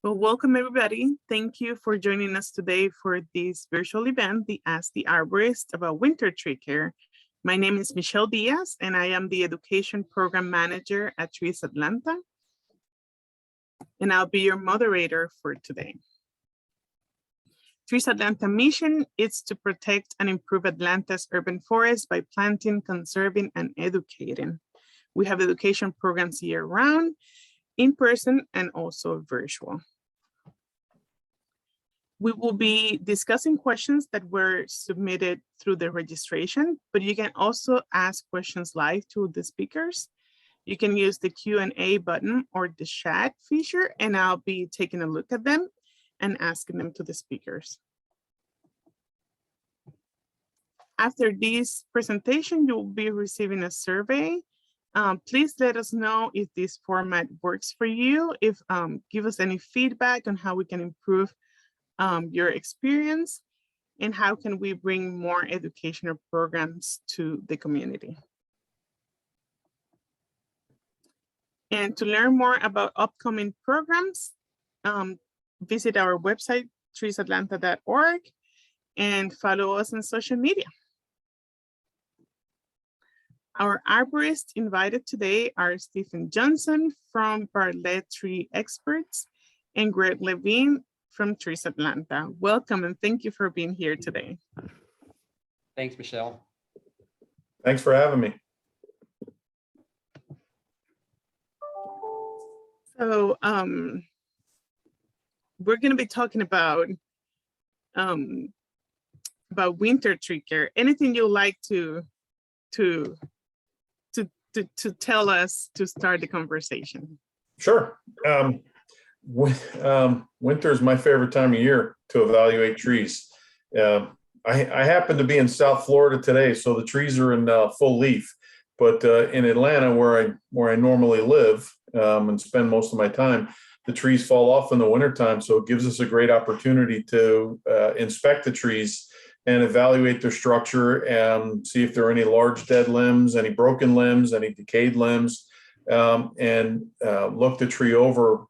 Well, welcome everybody. Thank you for joining us today for this virtual event, the Ask the Arborist about winter tree care. My name is Michelle Diaz, and I am the Education Program Manager at Trees Atlanta. And I'll be your moderator for today. Trees Atlanta mission is to protect and improve Atlanta's urban forests by planting, conserving, and educating. We have education programs year-round, in person, and also virtual. We will be discussing questions that were submitted through the registration, but you can also ask questions live to the speakers. You can use the Q&A button or the chat feature, and I'll be taking a look at them and asking them to the speakers. After this presentation, you'll be receiving a survey. Please let us know if this format works for you. Give us any feedback on how we can improve your experience and how can we bring more educational programs to the community. And to learn more about upcoming programs, visit our website, treesatlanta.org, and follow us on social media. Our arborists invited today are Stephen Johnston from Bartlett Tree Experts and Greg Levine from Trees Atlanta. Welcome and thank you for being here today. Thanks, Michelle. Thanks for having me. So we're going to be talking about winter tree care. Anything you'd like to tell us to start the conversation? Sure. Winter is my favorite time of year to evaluate trees. I happen to be in South Florida today, so the trees are in full leaf. But in Atlanta, where I normally live and spend most of my time, the trees fall off in the wintertime. So it gives us a great opportunity to inspect the trees and evaluate their structure and see if there are any large dead limbs, any broken limbs, any decayed limbs, and look the tree over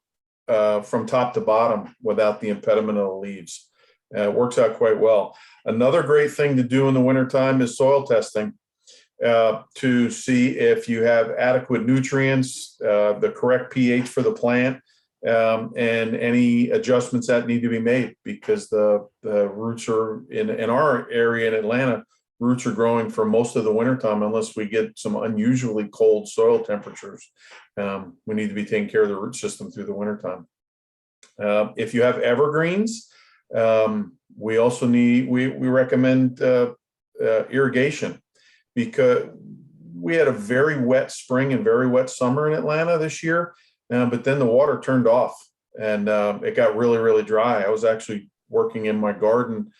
from top to bottom without the impediment of the leaves. It works out quite well. Another great thing to do in the wintertime is soil testing to see if you have adequate nutrients, the correct pH for the plant, and any adjustments that need to be made, because the roots are in our area in Atlanta, roots are growing for most of the wintertime unless we get some unusually cold soil temperatures. We need to be taking care of the root system through the wintertime. If you have evergreens, we also we recommend irrigation, because we had a very wet spring and very wet summer in Atlanta this year. But then the water turned off and it got really, really dry. I was actually working in my garden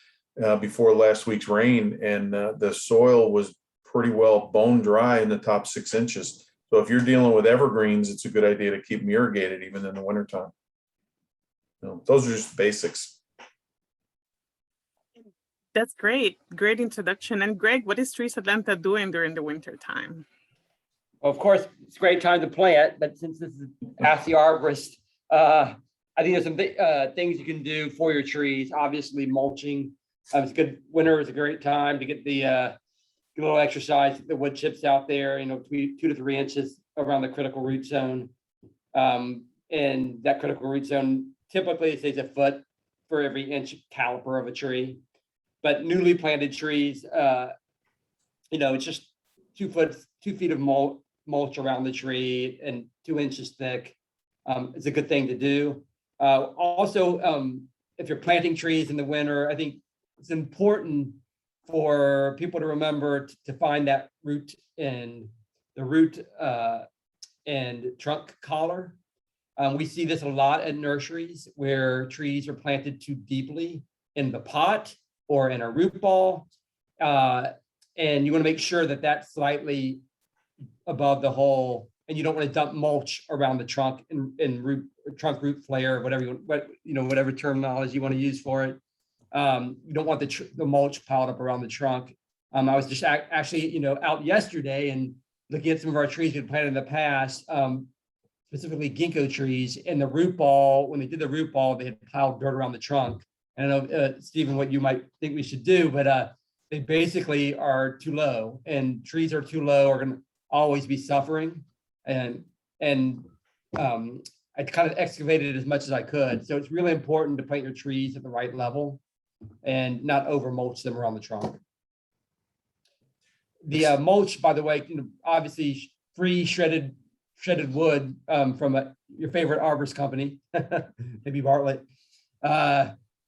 before last week's rain, and the soil was pretty well bone dry in the top 6 inches. So if you're dealing with evergreens, it's a good idea to keep them irrigated even in the wintertime. So those are just basics. That's great. Great introduction. And Greg, what is Trees Atlanta doing during the winter time? Well, of course, it's a great time to plant, but since this is Ask the Arborist, I think there's some things you can do for your trees. Obviously, mulching. It's good. Winter is a great time to get the get a little exercise, the wood chips out there, 2 to 3 inches around the critical root zone. And that critical root zone typically stays a foot for every inch caliper of a tree. But newly planted trees, it's just 2 feet of mulch around the tree and 2 inches thick. It's a good thing to do. Also, if you're planting trees in the winter, I think it's important for people to remember to find that root and the root and trunk collar. We see this a lot at nurseries where trees are planted too deeply in the pot or in a root ball. And you want to make sure that that's slightly above the hole, and you don't want to dump mulch around the trunk and trunk root flare, whatever terminology you want to use for it. You don't want the mulch piled up around the trunk. I was just actually out yesterday and looking at some of our trees we've planted in the past. specifically ginkgo trees, and the root ball, when they did the root ball, they had piled dirt around the trunk. And I know, Stephen, what you might think we should do, but they basically are too low, and trees are too low are going to always be suffering. And I kind of excavated as much as I could. So it's really important to plant your trees at the right level and not over mulch them around the trunk. The mulch, by the way, obviously free shredded wood from your favorite arborist company, maybe Bartlett,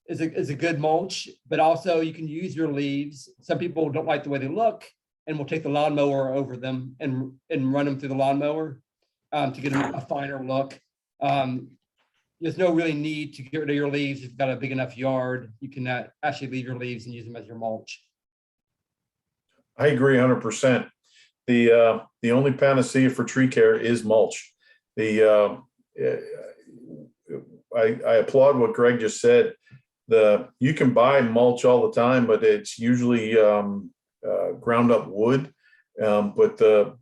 is a good mulch, but also you can use your leaves. Some people don't like the way they look and will take the lawnmower over them and run them through the lawnmower to get a finer look. There's no really need to get rid of your leaves. If you've got a big enough yard, you can actually leave your leaves and use them as your mulch. I agree 100%. The only panacea for tree care is mulch. I applaud what Greg just said. You can buy mulch all the time, but it's usually ground up wood. But the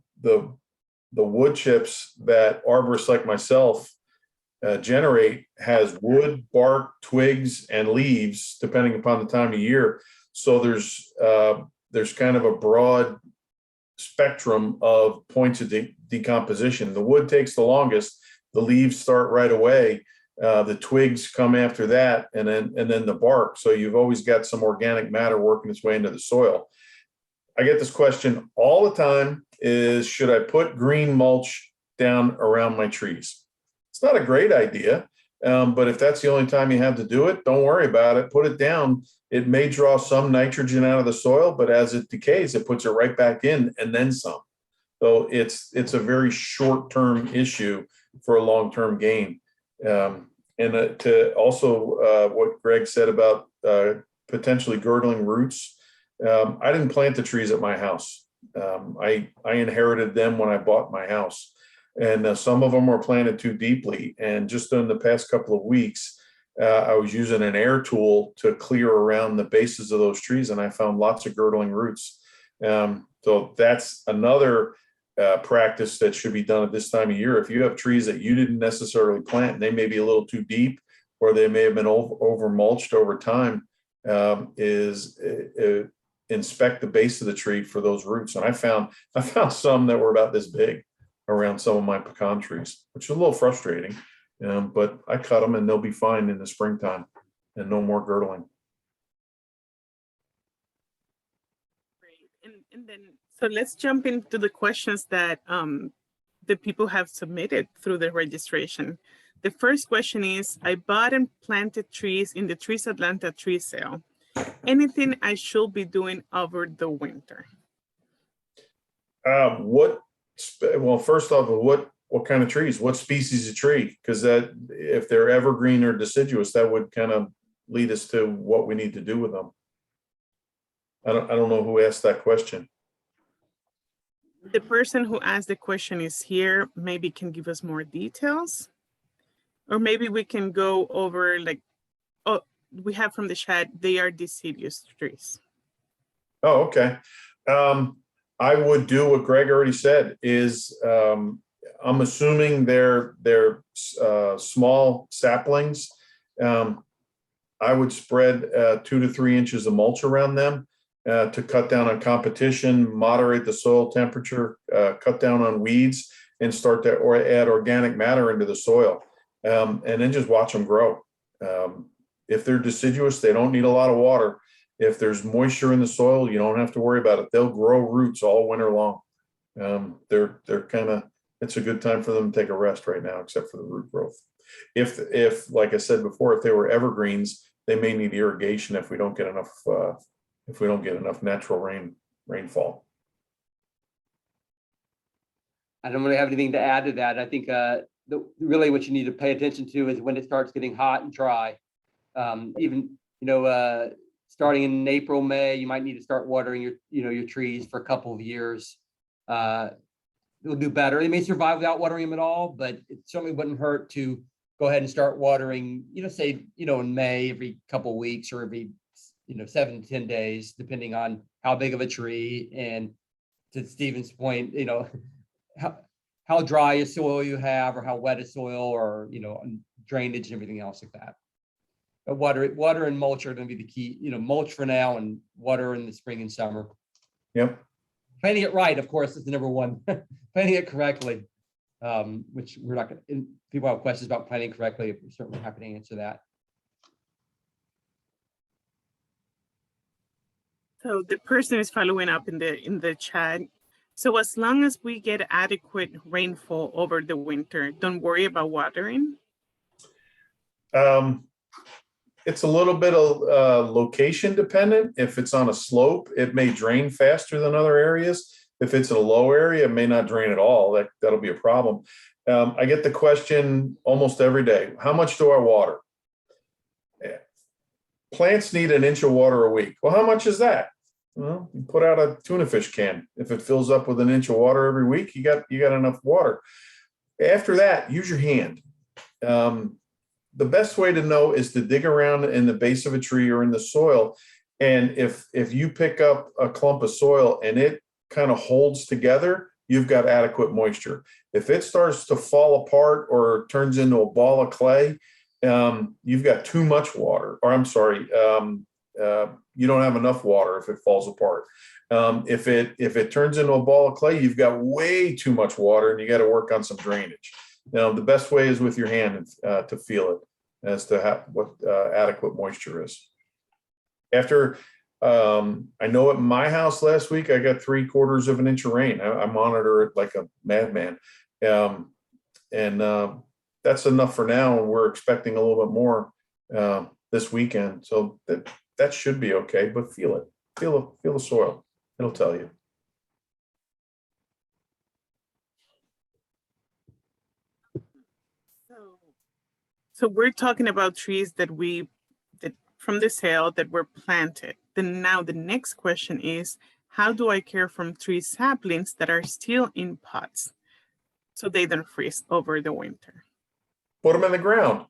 wood chips that arborists like myself generate has wood, bark, twigs, and leaves, depending upon the time of year. So there's kind of a broad spectrum of points of decomposition. The wood takes the longest. The leaves start right away. The twigs come after that, and then the bark. So you've always got some organic matter working its way into the soil. I get this question all the time: should I put green mulch down around my trees? It's not a great idea, but if that's the only time you have to do it, don't worry about it. Put it down. It may draw some nitrogen out of the soil, but as it decays, it puts it right back in and then some. So it's a very short-term issue for a long-term gain. And to also what Greg said about potentially girdling roots, I didn't plant the trees at my house. I inherited them when I bought my house, and some of them were planted too deeply. And just in the past couple of weeks, I was using an air tool to clear around the bases of those trees, and I found lots of girdling roots. So that's another practice that should be done at this time of year. If you have trees that you didn't necessarily plant, and they may be a little too deep, or they may have been over mulched over time, inspect the base of the tree for those roots. And I found some that were about this big around some of my pecan trees, which is a little frustrating. But I cut them and they'll be fine in the springtime, and no more girdling. Great. And then, so let's jump into the questions that the people have submitted through the registration. The first question is, I bought and planted trees in the Trees Atlanta tree sale. Anything I should be doing over the winter? Well, first off, what kind of trees? What species of tree? Because that, if they're evergreen or deciduous, that would kind of lead us to what we need to do with them. I don't know who asked that question. The person who asked the question is here. Maybe can give us more details, or maybe we can go over like, oh, we have from the chat, they are deciduous trees. Oh, okay. I would do what Greg already said. Is I'm assuming they're small saplings. I would spread 2 to 3 inches of mulch around them to cut down on competition, moderate the soil temperature, cut down on weeds, and start to add organic matter into the soil, and then just watch them grow. If they're deciduous, they don't need a lot of water. If there's moisture in the soil, you don't have to worry about it. They'll grow roots all winter long. They're kind of, it's a good time for them to take a rest right now, except for the root growth. If like I said before, if they were evergreens, they may need irrigation if we don't get enough natural rainfall. I don't really have anything to add to that. I think really what you need to pay attention to is when it starts getting hot and dry. Even starting in April, May, you might need to start watering your trees for a couple of years. It'll do better. They may survive without watering them at all, but it certainly wouldn't hurt to go ahead and start watering, say, in May, every couple of weeks, or every, 7 to 10 days, depending on how big of a tree. And to Stephen's point, how dry a soil you have, or how wet a soil, or, drainage and everything else like that. But water and mulch are going to be the key, mulch for now and water in the spring and summer. Yep. Planting it right, of course, is the number one. Planting it correctly, which we're not going to, people have questions about planting correctly. We're certainly happy to answer that. So the person is following up in the chat. So as long as we get adequate rainfall over the winter, don't worry about watering. It's a little bit of location dependent. If it's on a slope, it may drain faster than other areas. If it's in a low area, it may not drain at all. That'll be a problem. I get the question almost every day. How much do I water? Plants need an inch of water a week. Well, how much is that? Well, you put out a tuna fish can. If it fills up with an inch of water every week, you got enough water. After that, use your hand. The best way to know is to dig around in the base of a tree or in the soil. And if you pick up a clump of soil and it kind of holds together, you've got adequate moisture. If it starts to fall apart or turns into a ball of clay, you've got too much water, or I'm sorry, you don't have enough water if it falls apart. If it turns into a ball of clay, you've got way too much water and you got to work on some drainage. Now, the best way is with your hand to feel it as to what adequate moisture is. After, I know at my house last week, I got 3/4 of an inch of rain. I monitor it like a madman. That's enough for now. And we're expecting a little bit more this weekend. So that should be okay, but feel it. Feel the soil. It'll tell you. So we're talking about trees that from the sale that were planted. Then now the next question is, how do I care for tree saplings that are still in pots so they don't freeze over the winter? Put them in the ground.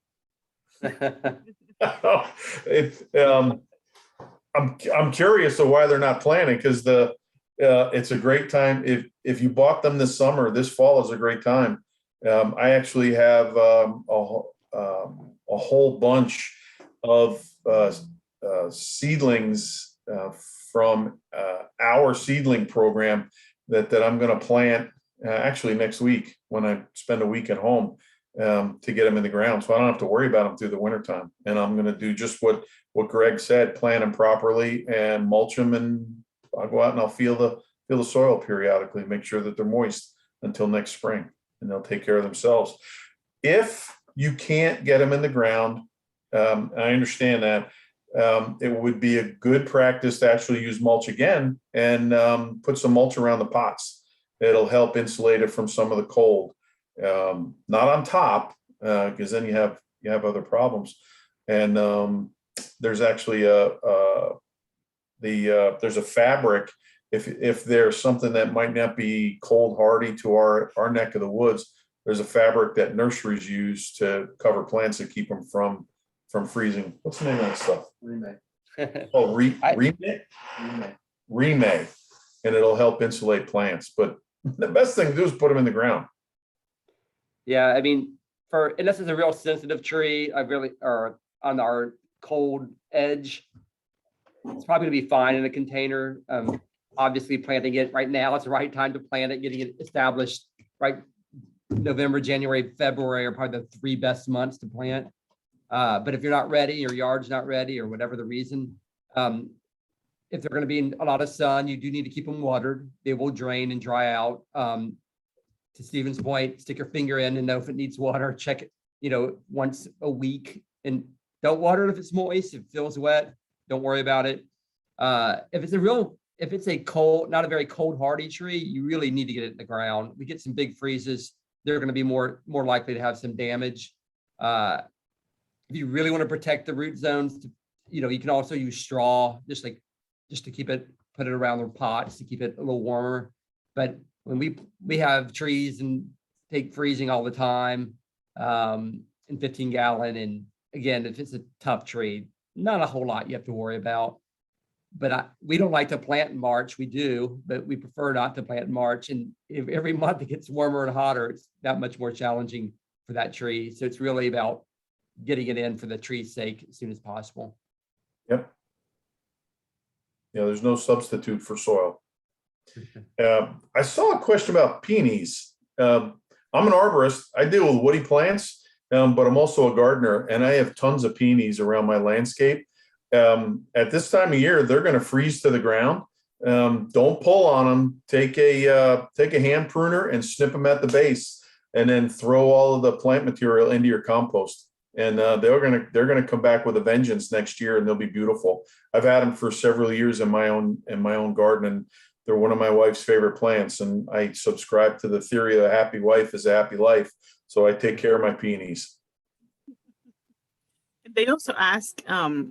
I'm curious of why they're not planting, because it's a great time. If you bought them this summer, this fall is a great time. I actually have a whole bunch of seedlings from our seedling program that I'm going to plant actually next week when I spend a week at home to get them in the ground, so I don't have to worry about them through the wintertime. And I'm going to do just what Greg said: plant them properly and mulch them, and I'll go out and I'll feel the soil periodically, make sure that they're moist until next spring, and they'll take care of themselves. If you can't get them in the ground, I understand that. It would be a good practice to actually use mulch again and put some mulch around the pots. It'll help insulate it from some of the cold. Not on top, because then you have other problems. And there's actually there's a fabric. If there's something that might not be cold hardy to our neck of the woods, there's a fabric that nurseries use to cover plants and keep them from freezing. What's the name of that stuff? Remay. Oh, Remay. And it'll help insulate plants. But the best thing to do is put them in the ground. Yeah, I mean, unless it's a real sensitive tree, or on our cold edge, it's probably gonna be fine in a container. Obviously, planting it right now, it's the right time to plant it, getting it established. Right, November, January, February are probably the 3 best months to plant. But if you're not ready, your yard's not ready, or whatever the reason, if they're going to be in a lot of sun, you do need to keep them watered. They will drain and dry out. To Stephen's point, stick your finger in and know if it needs water. Check it, once a week, and don't water it if it's moist. If it feels wet, don't worry about it. If it's a cold, not a very cold hardy tree, you really need to get it in the ground. We get some big freezes, they're going to be more likely to have some damage. If you really want to protect the root zones, you can also use straw, just to keep it, put it around the pots to keep it a little warmer. But when we have trees and take freezing all the time, in 15-gallon, and again, if it's a tough tree, not a whole lot you have to worry about. But we don't like to plant in March. We do, but we prefer not to plant in March. And if every month it gets warmer and hotter, it's that much more challenging for that tree. So it's really about getting it in for the tree's sake as soon as possible. Yep. Yeah, there's no substitute for soil. I saw a question about peonies. I'm an arborist. I deal with woody plants, but I'm also a gardener, and I have tons of peonies around my landscape. At this time of year, they're going to freeze to the ground. Don't pull on them. Take a hand pruner and snip them at the base, and then throw all of the plant material into your compost. And they're gonna come back with a vengeance next year, and they'll be beautiful. I've had them for several years in my own garden, and they're one of my wife's favorite plants. And I subscribe to the theory of a happy wife is a happy life. So I take care of my peonies. They also ask,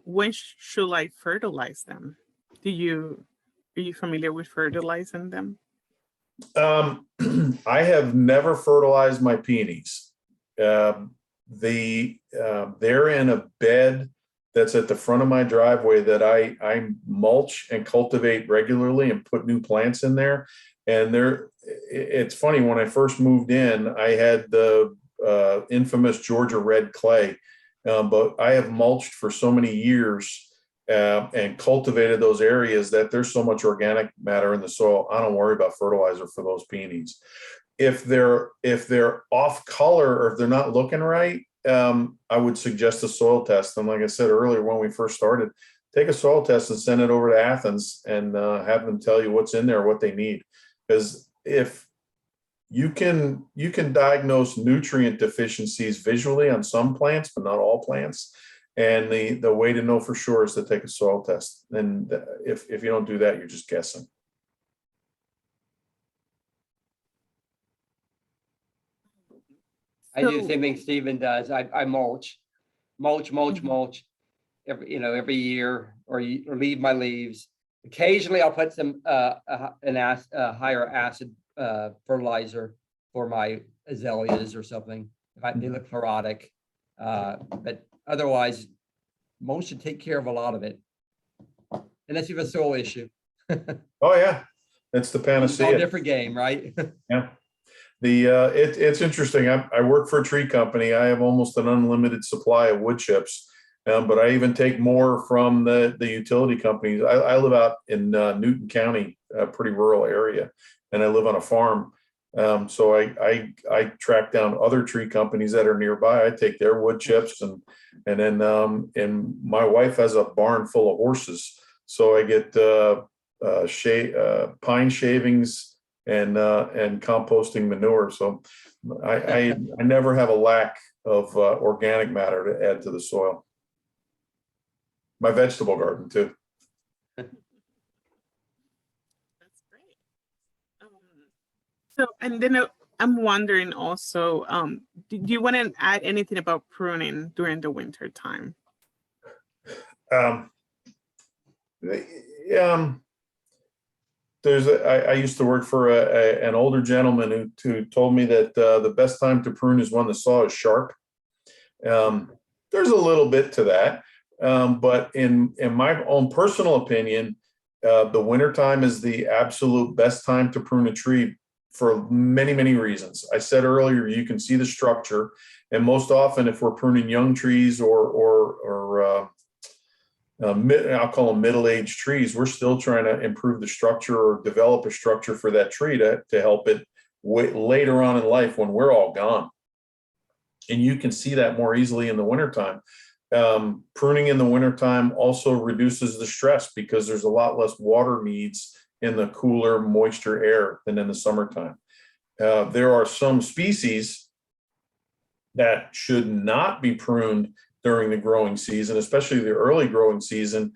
when should I fertilize them? Are you familiar with fertilizing them? I have never fertilized my peonies. They're in a bed that's at the front of my driveway that I mulch and cultivate regularly and put new plants in there. And it's funny, when I first moved in, I had the infamous Georgia red clay, but I have mulched for so many years and cultivated those areas that there's so much organic matter in the soil. I don't worry about fertilizer for those peonies. If they're off color or if they're not looking right, I would suggest a soil test. And like I said earlier, when we first started, take a soil test and send it over to Athens and have them tell you what's in there, what they need. Because if you can diagnose nutrient deficiencies visually on some plants, but not all plants. And the way to know for sure is to take a soil test. And if you don't do that, you're just guessing. I do the same thing Stephen does. I mulch every year, or leave my leaves. Occasionally I'll put some higher acid fertilizer for my azaleas or something if they look chlorotic. But otherwise, mulch should take care of a lot of it, unless you have a soil issue. Oh yeah, that's the panacea. It's all a different game, right? Yeah. It's interesting. I work for a tree company. I have almost an unlimited supply of wood chips, but I even take more from the utility companies. I live out in Newton County, a pretty rural area, and I live on a farm. So I track down other tree companies that are nearby. I take their wood chips, and then and my wife has a barn full of horses, so I get pine shavings and composting manure. So I never have a lack of organic matter to add to the soil. My vegetable garden too. That's great. So, and then I'm wondering also, do you want to add anything about pruning during the winter time? I used to work for an older gentleman who told me that the best time to prune is when the saw is sharp. There's a little bit to that, but in my own personal opinion, the wintertime is the absolute best time to prune a tree for many, many reasons. I said earlier, you can see the structure, and most often if we're pruning young trees or I'll call them middle-aged trees, we're still trying to improve the structure or develop a structure for that tree to help it later on in life when we're all gone. And you can see that more easily in the wintertime. Pruning in the wintertime also reduces the stress because there's a lot less water needs in the cooler, moisture air than in the summertime. There are some species that should not be pruned during the growing season, especially the early growing season.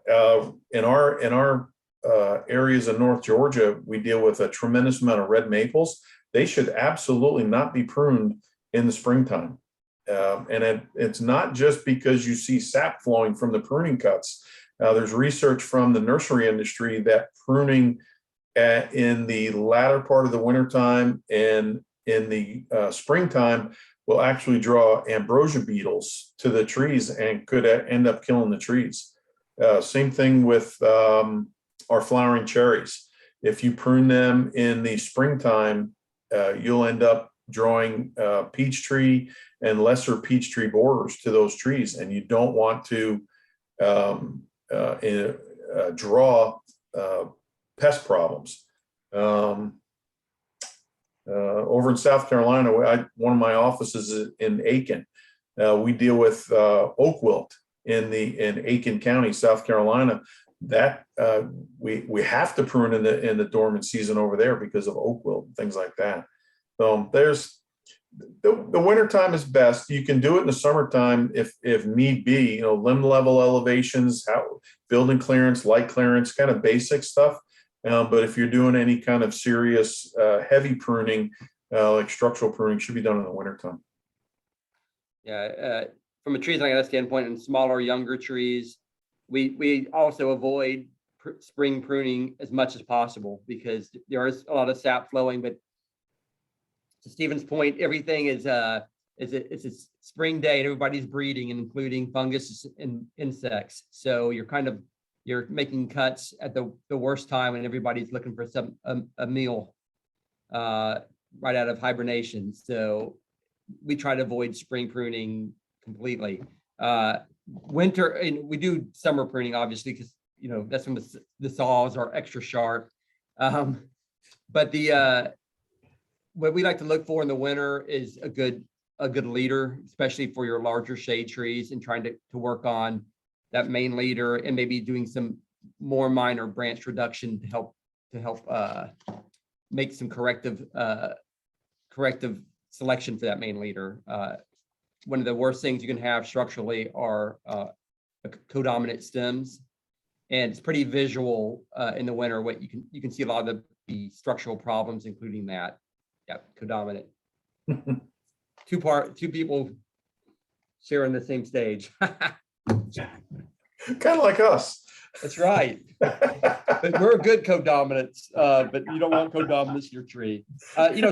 In our areas of North Georgia, we deal with a tremendous amount of red maples. They should absolutely not be pruned in the springtime. And it's not just because you see sap flowing from the pruning cuts. There's research from the nursery industry that pruning in the latter part of the wintertime and in the springtime will actually draw ambrosia beetles to the trees and could end up killing the trees. Same thing with our flowering cherries. If you prune them in the springtime, you'll end up drawing peach tree and lesser peach tree borers to those trees, and you don't want to draw pest problems. Over in South Carolina, one of my offices is in Aiken. We deal with oak wilt in Aiken County, South Carolina. That we have to prune in the dormant season over there because of oak wilt and things like that. So there's the wintertime is best. You can do it in the summertime if need be, limb level elevations, building clearance, light clearance, kind of basic stuff. But if you're doing any kind of serious heavy pruning, like structural pruning, should be done in the wintertime. Yeah, from a tree standpoint, and smaller, younger trees, we also avoid spring pruning as much as possible because there is a lot of sap flowing. But to Stephen's point, everything it's a spring day and everybody's breeding, including fungus and insects. So you're making cuts at the worst time when everybody's looking for a meal right out of hibernation. So we try to avoid spring pruning completely. Winter, and we do summer pruning, obviously, because that's when the saws are extra sharp. But what we like to look for in the winter is a good leader, especially for your larger shade trees, and trying to work on that main leader and maybe doing some more minor branch reduction to help make some corrective selection for that main leader. One of the worst things you can have structurally are codominant stems, and it's pretty visual in the winter. What you can see a lot of the structural problems, including that. Yeah, codominant. Two people sharing the same stage. Kind of like us. That's right. But we're good codominants, but you don't want codominance in your tree.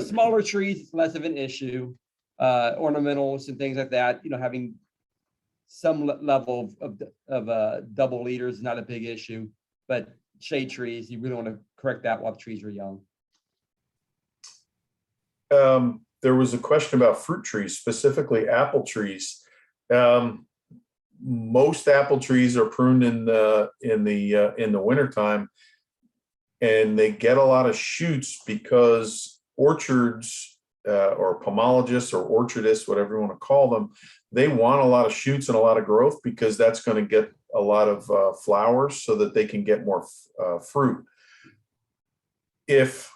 Smaller trees, it's less of an issue. Ornamentals and things like that, having some level of double leaders is not a big issue, but shade trees, you really want to correct that while the trees are young. There was a question about fruit trees, specifically apple trees. Most apple trees are pruned in the wintertime, and they get a lot of shoots because orchards or pomologists or orchardists, whatever you want to call them, they want a lot of shoots and a lot of growth because that's going to get a lot of flowers so that they can get more fruit. If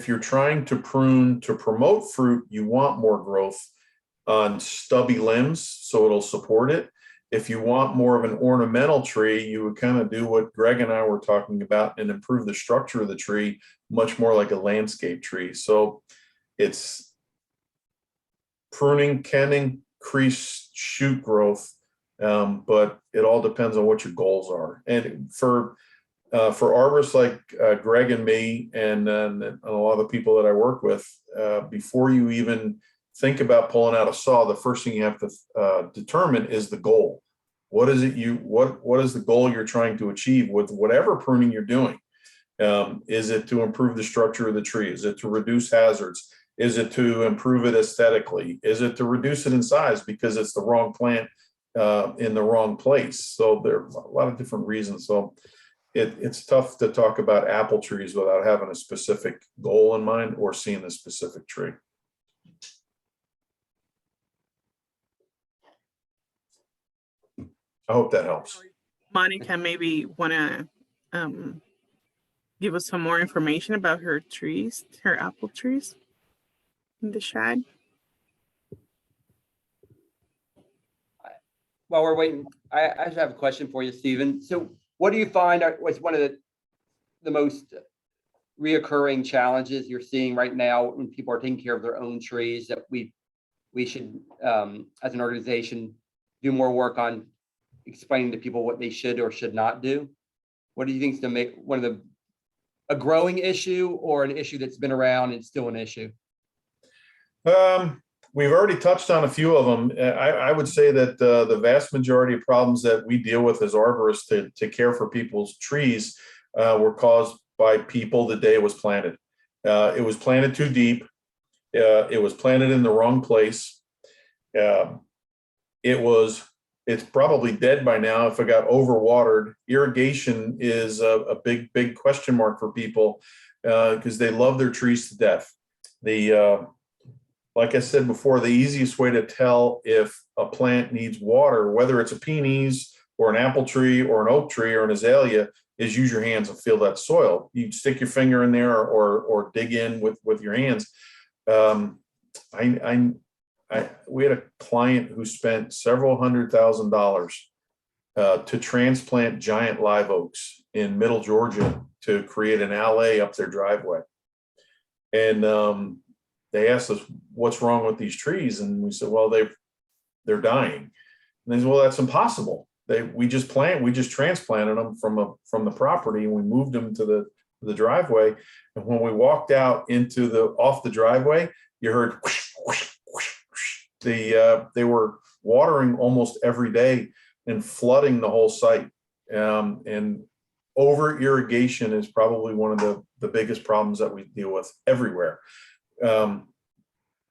you're trying to prune to promote fruit, you want more growth on stubby limbs so it'll support it. If you want more of an ornamental tree, you would kind of do what Greg and I were talking about and improve the structure of the tree much more like a landscape tree. So it's pruning can increase shoot growth, but it all depends on what your goals are. And for arborists like Greg and me and a lot of the people that I work with, before you even think about pulling out a saw, the first thing you have to determine is the goal. What is it what is the goal you're trying to achieve with whatever pruning you're doing? Is it to improve the structure of the tree? Is it to reduce hazards? Is it to improve it aesthetically? Is it to reduce it in size because it's the wrong plant in the wrong place? So there are a lot of different reasons. So it's tough to talk about apple trees without having a specific goal in mind or seeing a specific tree. I hope that helps. Monica maybe want to give us some more information about her trees, her apple trees in the shed. While we're waiting, I just have a question for you, Stephen. So what do you find was one of the most reoccurring challenges you're seeing right now when people are taking care of their own trees that we should, as an organization, do more work on explaining to people what they should or should not do? What do you think is to make one of a growing issue or an issue that's been around and still an issue? we've already touched on a few of them. I would say that the vast majority of problems that we deal with as arborists to care for people's trees were caused by people the day it was planted. It was planted too deep. It was planted in the wrong place. It's probably dead by now if it got overwatered. Irrigation is a big question mark for people because they love their trees to death. Like I said before, the easiest way to tell if a plant needs water, whether it's a peonies or an apple tree or an oak tree or an azalea, is use your hands and feel that soil. You stick your finger in there or dig in with your hands. We had a client who spent several $100,000 to transplant giant live oaks in middle Georgia to create an alley up their driveway. And they asked us, what's wrong with these trees? And we said, well, they're dying. And they said, well, that's impossible. We just transplanted them from the property, and we moved them to the driveway. And when we walked out off the driveway, you heard whoosh, whoosh, whoosh, whoosh. They were watering almost every day and flooding the whole site. And over irrigation is probably one of the biggest problems that we deal with everywhere.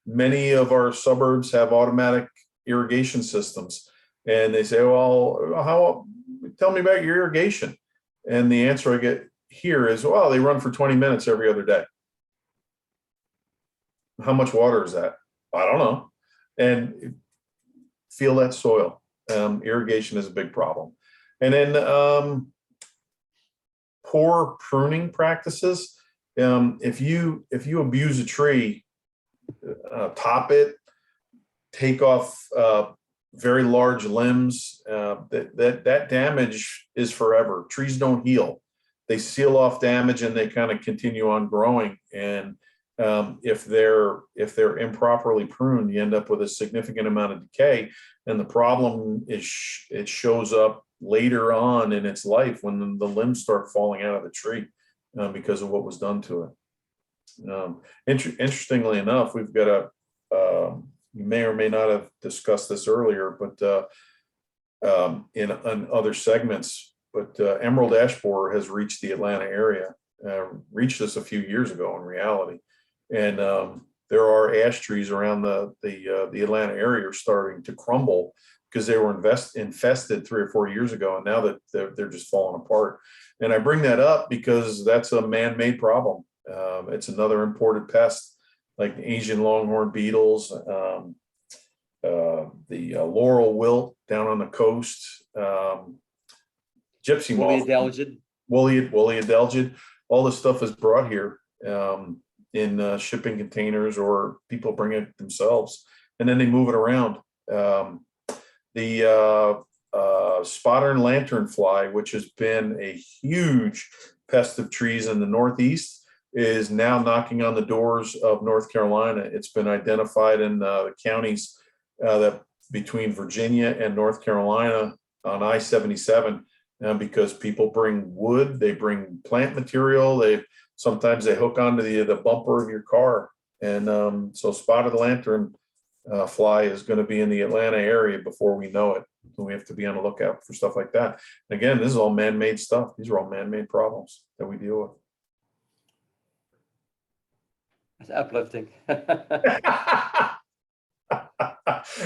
Many of our suburbs have automatic irrigation systems, and they say, well, tell me about your irrigation. And the answer I get here is, well, they run for 20 minutes every other day. How much water is that? I don't know. And feel that soil. Irrigation is a big problem. And then poor pruning practices. If you abuse a tree, top it, take off very large limbs, that damage is forever. Trees don't heal. They seal off damage and they kind of continue on growing. And if they're improperly pruned, you end up with a significant amount of decay. And the problem is it shows up later on in its life when the limbs start falling out of the tree because of what was done to it. Interestingly enough, we've got you may or may not have discussed this earlier, but in other segments, but emerald ash borer has reached the Atlanta area, reached us a few years ago in reality. And there are ash trees around the Atlanta area are starting to crumble because they were infested 3 or 4 years ago, and now that they're just falling apart. And I bring that up because that's a man-made problem. It's another imported pest, like Asian longhorn beetles, the laurel wilt down on the coast, gypsy moth, woolly adelgid. All this stuff is brought here in shipping containers, or people bring it themselves, and then they move it around. The spotter and lanternfly, which has been a huge pest of trees in the Northeast, is now knocking on the doors of North Carolina. It's been identified in the counties that between Virginia and North Carolina on I-77, because people bring wood, they bring plant material, sometimes they hook onto the bumper of your car. And so spotted lantern fly is going to be in the Atlanta area before we know it. So we have to be on the lookout for stuff like that. And again, this is all man-made stuff. These are all man-made problems that we deal with. It's uplifting.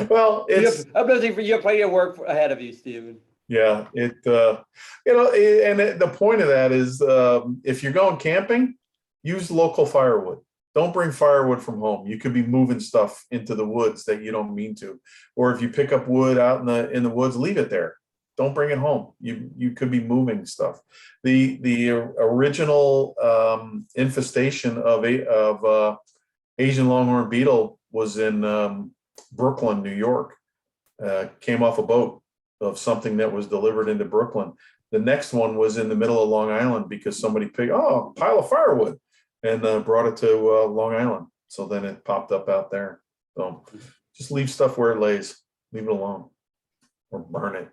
Well, it's uplifting for you. Plenty of work ahead of you, Stephen. Yeah, and the point of that is, if you're going camping, use local firewood. Don't bring firewood from home. You could be moving stuff into the woods that you don't mean to. Or if you pick up wood out in the woods, leave it there. Don't bring it home. You could be moving stuff. The original infestation of Asian longhorn beetle was in Brooklyn, New York. Came off a boat of something that was delivered into Brooklyn. The next one was in the middle of Long Island because somebody picked a pile of firewood and brought it to Long Island. So then it popped up out there. So just leave stuff where it lays. Leave it alone or burn it.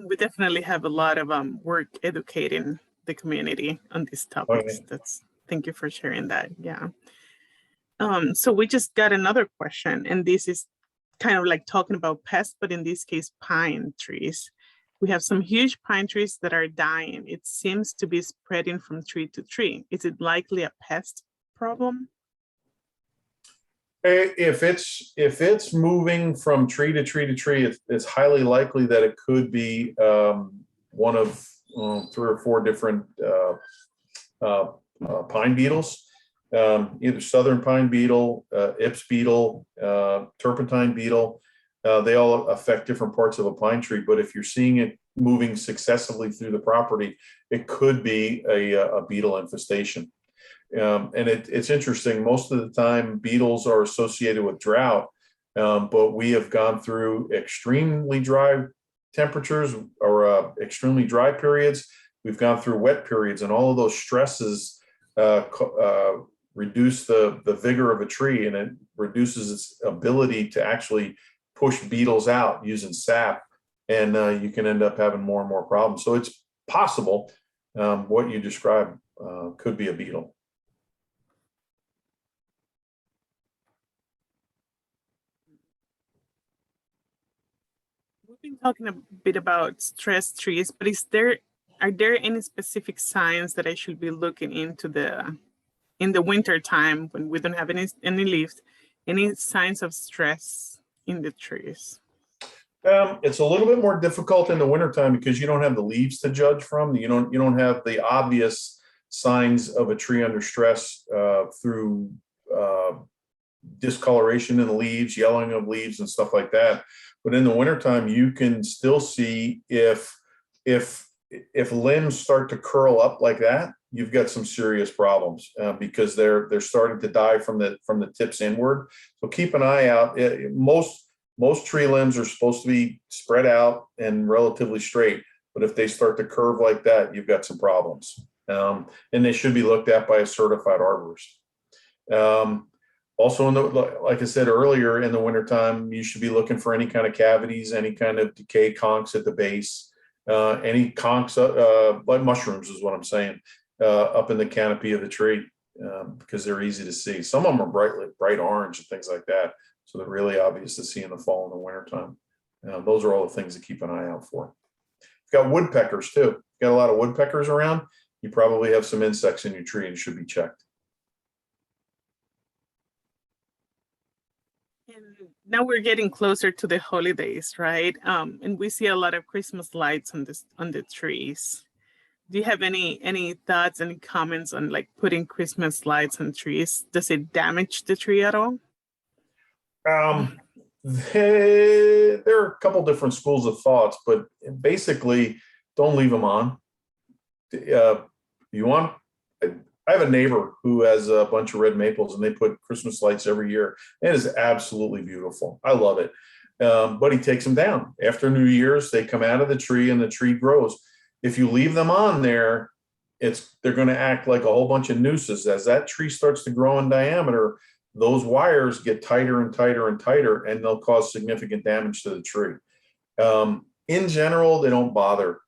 We definitely have a lot of work educating the community on these topics. Okay. Thank you for sharing that. Yeah. So we just got another question, and this is kind of like talking about pests, but in this case, pine trees. We have some huge pine trees that are dying. It seems to be spreading from tree to tree. Is it likely a pest problem? If it's moving from tree to tree to tree, it's highly likely that it could be one of 3 or 4 different pine beetles, either southern pine beetle, Ips beetle, turpentine beetle. They all affect different parts of a pine tree, but if you're seeing it moving successively through the property, it could be a beetle infestation. And it's interesting. Most of the time, beetles are associated with drought, but we have gone through extremely dry temperatures or extremely dry periods. We've gone through wet periods, and all of those stresses reduce the vigor of a tree, and it reduces its ability to actually push beetles out using sap, and you can end up having more and more problems. So it's possible what you described could be a beetle. We've been talking a bit about stress trees, but are there any specific signs that I should be looking into in the winter time when we don't have any leaves, any signs of stress in the trees? It's a little bit more difficult in the wintertime because you don't have the leaves to judge from. You don't have the obvious signs of a tree under stress through discoloration in the leaves, yellowing of leaves, and stuff like that. But in the wintertime, you can still see if limbs start to curl up like that, you've got some serious problems because they're starting to die from the tips inward. So keep an eye out. Most tree limbs are supposed to be spread out and relatively straight, but if they start to curve like that, you've got some problems. And they should be looked at by a certified arborist. Also, like I said earlier, in the wintertime, you should be looking for any kind of cavities, any kind of decay conchs at the base, any conchs, like mushrooms is what I'm saying, up in the canopy of the tree, because they're easy to see. Some of them are bright orange and things like that. So they're really obvious to see in the fall and the wintertime. Those are all the things to keep an eye out for. You've got woodpeckers too. You've got a lot of woodpeckers around. You probably have some insects in your tree and should be checked. And now we're getting closer to the holidays, right? And we see a lot of Christmas lights on the trees. Do you have any thoughts, any comments on like putting Christmas lights on trees? Does it damage the tree at all? There are a couple different schools of thoughts, but basically, don't leave them on. You want? I have a neighbor who has a bunch of red maples, and they put Christmas lights every year. It is absolutely beautiful. I love it. But he takes them down after New Year's. They come out of the tree, and the tree grows. If you leave them on there, they're going to act like a whole bunch of nooses. As that tree starts to grow in diameter, those wires get tighter and tighter and tighter, and they'll cause significant damage to the tree. In general, they don't bother.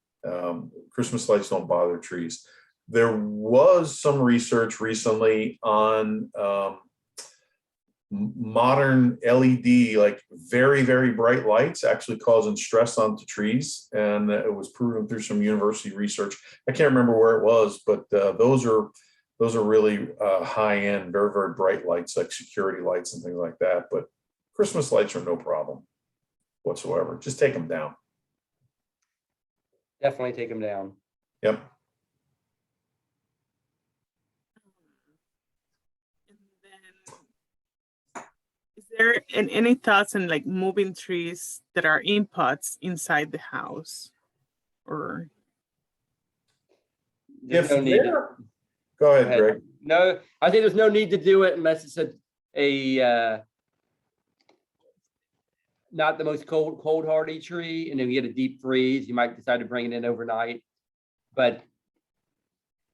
Christmas lights don't bother trees. There was some research recently on modern LED, like very, very bright lights actually causing stress onto trees. And it was proven through some university research. I can't remember where it was, but those are really high end, very, very bright lights, like security lights and things like that. But Christmas lights are no problem whatsoever. Just take them down. Definitely take them down. Yep. Is there any thoughts on like moving trees that are in pots inside the house? Or There's no need to- Go ahead, Greg. No, I think there's no need to do it unless it's a not the most cold hardy tree, and then you get a deep freeze. You might decide to bring it in overnight, but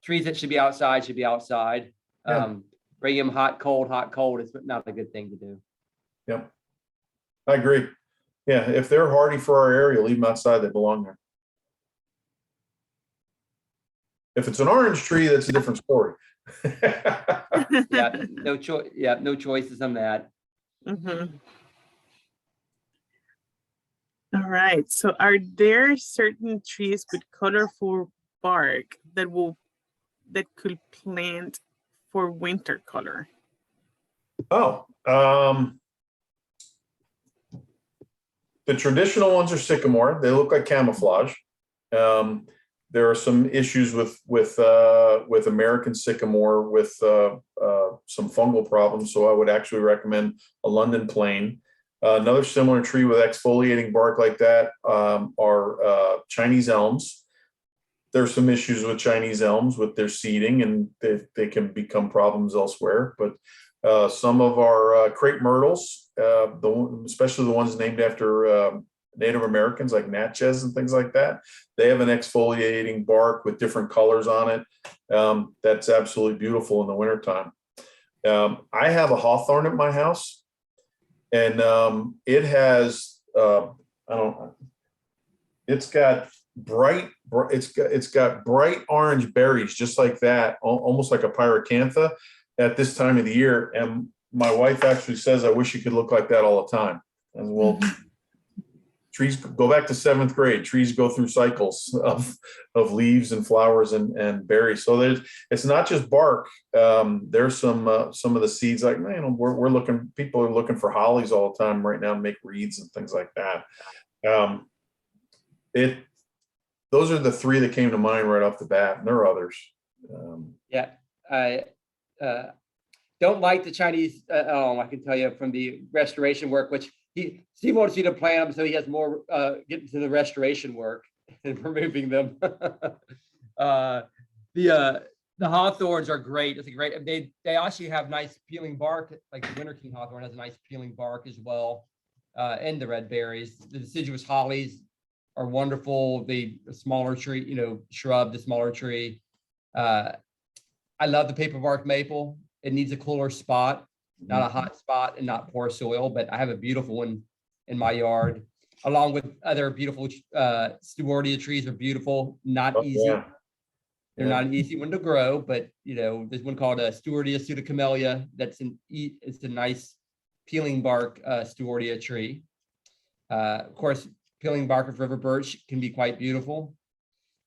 trees that should be outside should be outside. Yeah. Bring them hot, cold is not a good thing to do. Yep. I agree. Yeah, if they're hardy for our area, leave them outside. They belong there. If it's an orange tree, that's a different story. Yeah, no choice. Yeah, no choices on that. Mhm. All right. So are there certain trees with colorful bark that could plant for winter color? Oh, the traditional ones are sycamore. They look like camouflage. There are some issues with American sycamore with some fungal problems. So I would actually recommend a London plane. Another similar tree with exfoliating bark like that are Chinese elms. There's some issues with Chinese elms with their seeding, and they can become problems elsewhere. But some of our crepe myrtles, especially the ones named after Native Americans like Natchez and things like that, they have an exfoliating bark with different colors on it. That's absolutely beautiful in the wintertime. I have a hawthorn at my house, and it has, I don't, it's got it's got bright orange berries, just like that, almost like a pyracantha at this time of the year. And my wife actually says, I wish you could look like that all the time. And well, trees go back to 7th grade. Trees go through cycles of leaves and flowers and berries. So it's not just bark. There's some of the seeds, like, man, we're looking, people are looking for hollies all the time right now to make reeds and things like that. Those are the 3 that came to mind right off the bat, and there are others. Yeah, I don't like the Chinese elm. I can tell you from the restoration work, which Steve wants you to plant them so he has more get into the restoration work and removing them. The hawthorns are great. It's a great. They actually have nice peeling bark, like the winter king hawthorn has a nice peeling bark as well, and the red berries. The deciduous hollies are wonderful. The smaller tree, shrub, the smaller tree. I love the paperbark maple. It needs a cooler spot, not a hot spot and not poor soil, but I have a beautiful one in my yard, along with other beautiful Stewardia trees are beautiful, not easy. Yeah. They're not an easy one to grow, but there's one called a Stewardia pseudocamellia. It's a nice peeling bark Stewardia tree. Of course, peeling bark of river birch can be quite beautiful.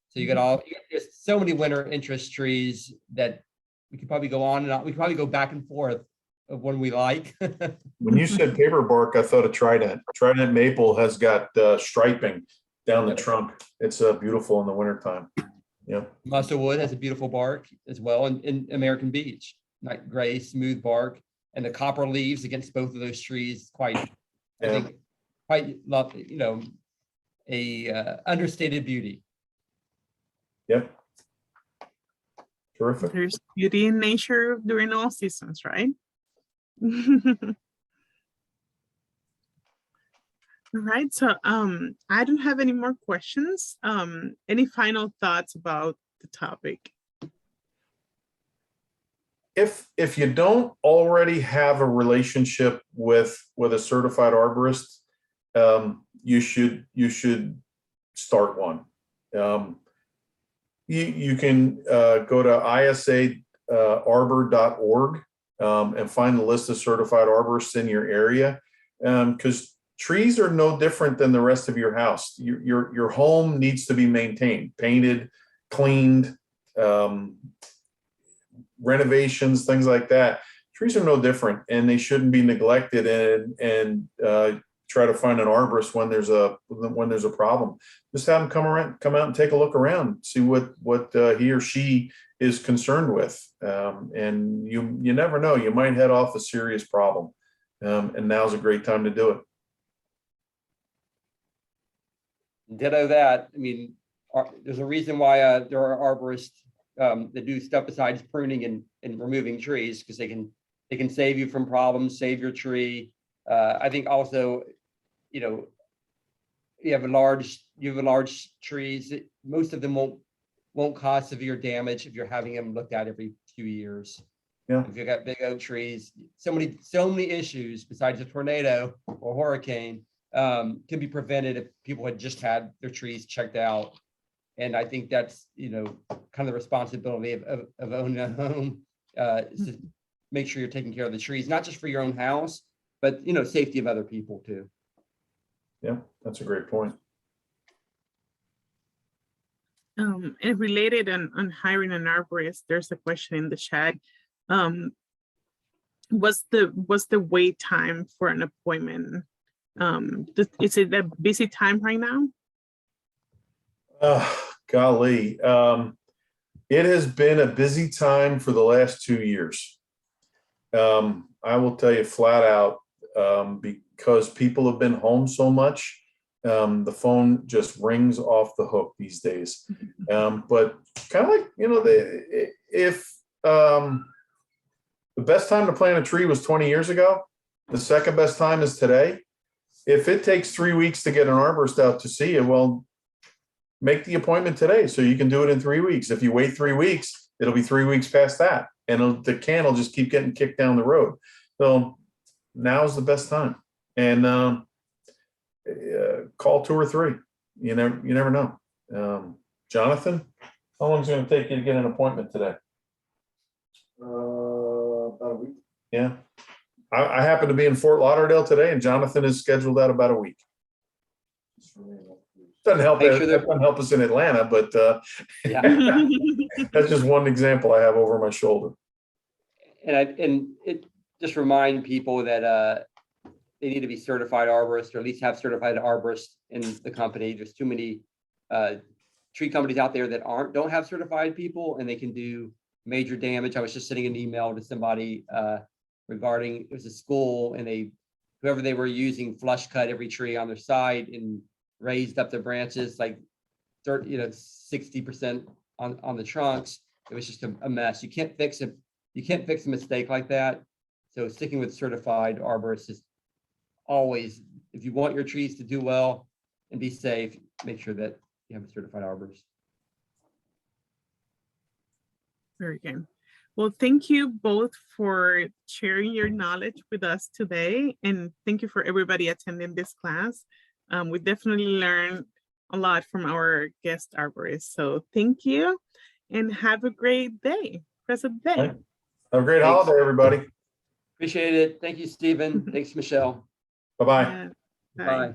So there's so many winter interest trees that we could probably go on and on. We could probably go back and forth of one we like. When you said paper bark, I thought of Trident. Trident maple has got striping down the trunk. It's beautiful in the wintertime. Yeah. Muscle wood has a beautiful bark as well, and in American beech, like gray, smooth bark, and the copper leaves against both of those trees. I think, quite love, a understated beauty. Yep. Terrific. There's beauty in nature during all seasons, right? All right, so I don't have any more questions. Any final thoughts about the topic? If you don't already have a relationship with a certified arborist, you should start one. You can go to isaarbor.org and find the list of certified arborists in your area, because trees are no different than the rest of your house. Your home needs to be maintained, painted, cleaned, renovations, things like that. Trees are no different, and they shouldn't be neglected and try to find an arborist when there's a problem. Just have them come out and take a look around, see what he or she is concerned with. And you never know, you might head off a serious problem. And now's a great time to do it. Ditto that. I mean, there's a reason why there are arborists that do stuff besides pruning and removing trees, because they can save you from problems, save your tree. I think also, you have large trees. Most of them won't cause severe damage if you're having them looked at every few years. Yeah. If you've got big oak trees, so many issues besides a tornado or hurricane can be prevented if people had just had their trees checked out And I think that's, kind of the responsibility of owning a home, is to make sure you're taking care of the trees, not just for your own house, but, safety of other people too. Yeah, that's a great point. And related on hiring an arborist, there's a question in the chat. What's the wait time for an appointment? Is it a busy time right now? Golly, it has been a busy time for the last 2 years. I will tell you flat out, because people have been home so much, the phone just rings off the hook these days. But kind of like, if the best time to plant a tree was 20 years ago, the second best time is today. If it takes 3 weeks to get an arborist out to see you, well, make the appointment today so you can do it in 3 weeks. If you wait 3 weeks, it'll be 3 weeks past that, and the can will just keep getting kicked down the road. So now's the best time. And call 2 or 3. You never know. Jonathan, how long is it going to take you to get an appointment today? About a week. Yeah. I happen to be in Fort Lauderdale today, and Jonathan is scheduled out about a week. Doesn't help. Make sure That doesn't help us in Atlanta, but Yeah. that's just one example I have over my shoulder. And it just remind people that they need to be certified arborists, or at least have certified arborists in the company. There's too many tree companies out there that don't have certified people, and they can do major damage. I was just sending an email to somebody regarding, it was a school, and whoever they were using flush cut every tree on their side and raised up the branches like 60% on the trunks. It was just a mess. You can't fix it. You can't fix a mistake like that. So sticking with certified arborists is always, if you want your trees to do well and be safe, make sure that you have a certified arborist. Very good. Well, thank you both for sharing your knowledge with us today. And thank you for everybody attending this class. We definitely learned a lot from our guest arborist. So thank you and have a great day. Rest of the day. Have a great Thanks. holiday, everybody. Appreciate it. Thank you, Stephen. Thanks, Michelle. Bye-bye. Bye. Bye.